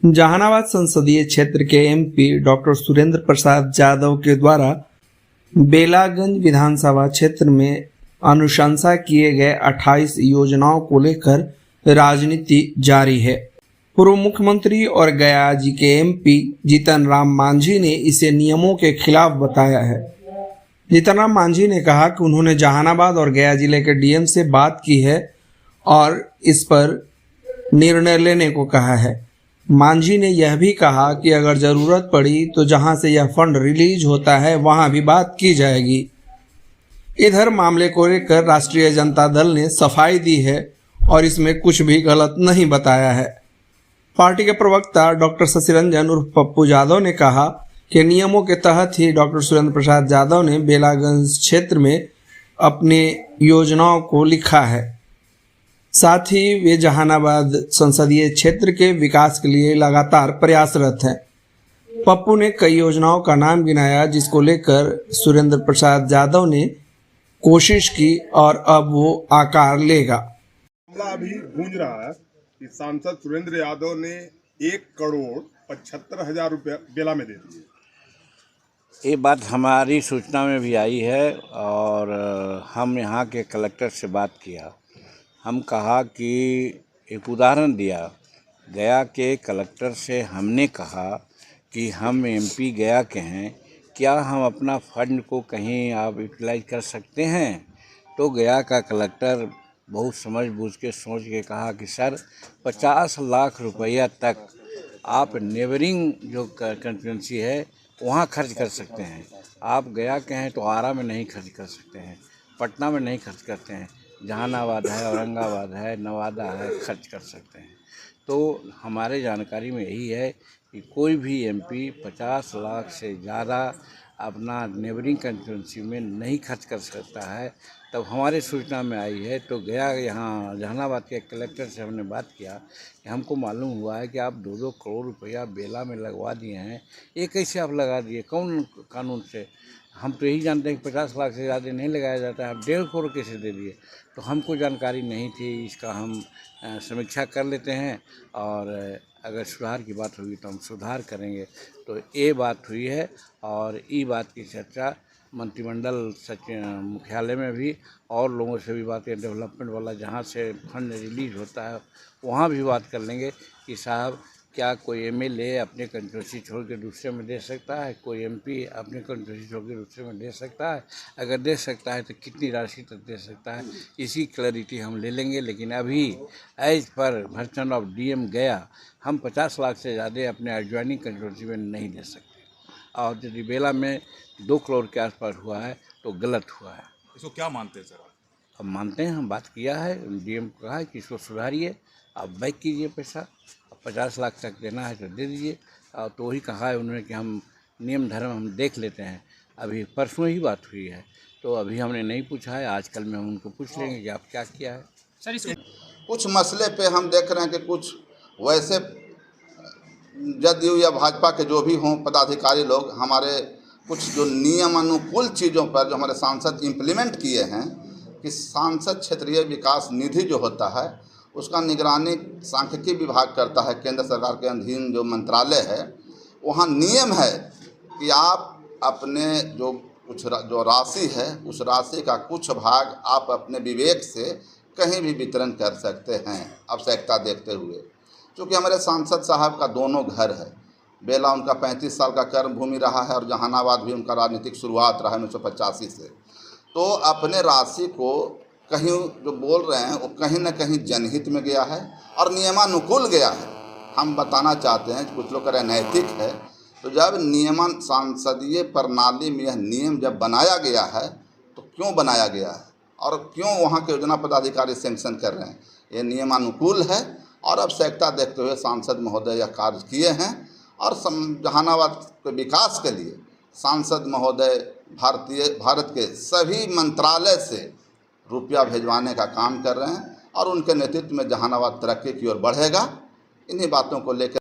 जहानाबाद संसदीय क्षेत्र के एमपी डॉक्टर सुरेंद्र प्रसाद यादव के द्वारा बेलागंज विधानसभा क्षेत्र में अनुशंसा किए गए 28 योजनाओं को लेकर राजनीति जारी है। पूर्व मुख्यमंत्री और गया जी के एमपी जीतन राम मांझी ने इसे नियमों के खिलाफ बताया है। जीतन राम मांझी ने कहा कि उन्होंने जहानाबाद और गया जिले के डीएम से बात की है और इस पर निर्णय लेने को कहा है। मांझी ने यह भी कहा कि अगर जरूरत पड़ी तो जहां से यह फंड रिलीज होता है वहां भी बात की जाएगी। इधर मामले को लेकर राष्ट्रीय जनता दल ने सफाई दी है और इसमें कुछ भी गलत नहीं बताया है। पार्टी के प्रवक्ता डॉक्टर शशि रंजन उर्फ पप्पू यादव ने कहा कि नियमों के तहत ही डॉक्टर सुरेंद्र प्रसाद यादव ने बेलागंज क्षेत्र में अपने योजनाओं को लिखा है। साथ ही वे जहानाबाद संसदीय क्षेत्र के विकास के लिए लगातार प्रयासरत हैं। पप्पू ने कई योजनाओं का नाम गिनाया जिसको लेकर सुरेंद्र प्रसाद यादव ने कोशिश की और अब वो आकार लेगा। मामला अभी गूंज रहा है कि सांसद सुरेंद्र यादव ने 1,75,00,000 रुपया बेला में दे दिए। ये बात हमारी सूचना में भी आई है और हम यहाँ के कलेक्टर से बात किया। हम कहा कि एक उदाहरण दिया, गया के कलेक्टर से हमने कहा कि हम एमपी गया के हैं, क्या हम अपना फंड को कहीं आप यूटिलाइज कर सकते हैं? तो गया का कलेक्टर बहुत समझ बूझ के सोच के कहा कि सर 50 लाख रुपया तक आप नेबरिंग जो कंस्टिट्यूंसी है वहाँ खर्च कर सकते हैं। आप गया के हैं तो आरा में नहीं खर्च कर सकते हैं, पटना में नहीं खर्च करते हैं, जहानाबाद है, औरंगाबाद है, नवादा है, खर्च कर सकते हैं। तो हमारे जानकारी में यही है कि कोई भी एमपी 50 लाख से ज़्यादा अपना नेबरिंग कंस्टिट्यूंसी में नहीं खर्च कर सकता है। तब हमारे सूचना में आई है तो गया यहाँ जहानाबाद के कलेक्टर से हमने बात किया कि हमको मालूम हुआ है कि आप 2-2 करोड़ रुपया बेला में लगवा दिए हैं। ये कैसे आप लगा दिए, कौन कानून से? हम तो यही जानते हैं कि 50 लाख से ज़्यादा नहीं लगाया जाता है, आप 1.5 करोड़ कैसे दे दिए? तो हमको जानकारी नहीं थी। इसका हम समीक्षा कर लेते हैं और अगर सुधार की बात होगी तो हम सुधार करेंगे। तो ये बात हुई है और ये बात की चर्चा मंत्रिमंडल मुख्यालय में भी और लोगों से भी बात करें, डेवलपमेंट वाला जहाँ से फंड रिलीज होता है वहाँ भी बात कर लेंगे कि साहब क्या कोई एमएलए अपने कंस्टिट्यूंसी छोड़ के दूसरे में दे सकता है, कोई एमपी अपने कंस्टिट्यूंसी छोड़ के दूसरे में दे सकता है? अगर दे सकता है तो कितनी राशि तक दे सकता है? इसी क्लैरिटी हम ले लेंगे। लेकिन अभी as per version of DM गया हम 50 लाख से ज़्यादा अपने एडजॉइनिंग कंस्टिट्यूंसी में नहीं दे सकते और यदि बेला में 2 करोड़ के आसपास हुआ है तो गलत हुआ है। इसको क्या मानते हैं सर? अब मानते हैं, हम बात किया है, डीएम को कहा है कि इसको सुधारिए, आप बैक कीजिए पैसा, 50 लाख तक देना है तो दे दीजिए। और तो वही कहा है उन्होंने कि हम नियम धर्म हम देख लेते हैं। अभी परसों ही बात हुई है तो अभी हमने नहीं पूछा है, आजकल में हम उनको पूछ लेंगे कि आप क्या किया है। सर इसको कुछ मसले पे हम देख रहे हैं कि कुछ वैसे जदयू या भाजपा के जो भी हों पदाधिकारी लोग हमारे कुछ जो नियमानुकूल चीज़ों पर जो हमारे सांसद इम्प्लीमेंट किए हैं कि सांसद क्षेत्रीय विकास निधि जो होता है उसका निगरानी सांख्यिकी विभाग करता है। केंद्र सरकार के अधीन जो मंत्रालय है वहाँ नियम है कि आप अपने जो राशि है उस राशि का कुछ भाग आप अपने विवेक से कहीं भी वितरण कर सकते हैं आवश्यकता देखते हुए। क्योंकि हमारे सांसद साहब का दोनों घर है, बेला उनका 35 साल का कर्म भूमि रहा है और जहानाबाद भी उनका राजनीतिक शुरुआत रहा है 1985 से। तो अपने राशि को कहीं जो बोल रहे हैं वो कहीं न कहीं जनहित में गया है और नियमानुकूल गया है। हम बताना चाहते हैं कुछ लोग कह रहे नैतिक है, तो जब नियमन सांसदीय प्रणाली में यह नियम जब बनाया गया है तो क्यों बनाया गया है और क्यों वहाँ के योजना पदाधिकारी सैंक्शन कर रहे हैं? ये नियमानुकूल है और आवश्यकता देखते हुए सांसद महोदय यह कार्य किए हैं और जहानाबाद के विकास के लिए सांसद महोदय भारत के सभी मंत्रालय से रुपया भिजवाने का काम कर रहे हैं और उनके नेतृत्व में जहानाबाद तरक्की की ओर बढ़ेगा। इन्हीं बातों को लेकर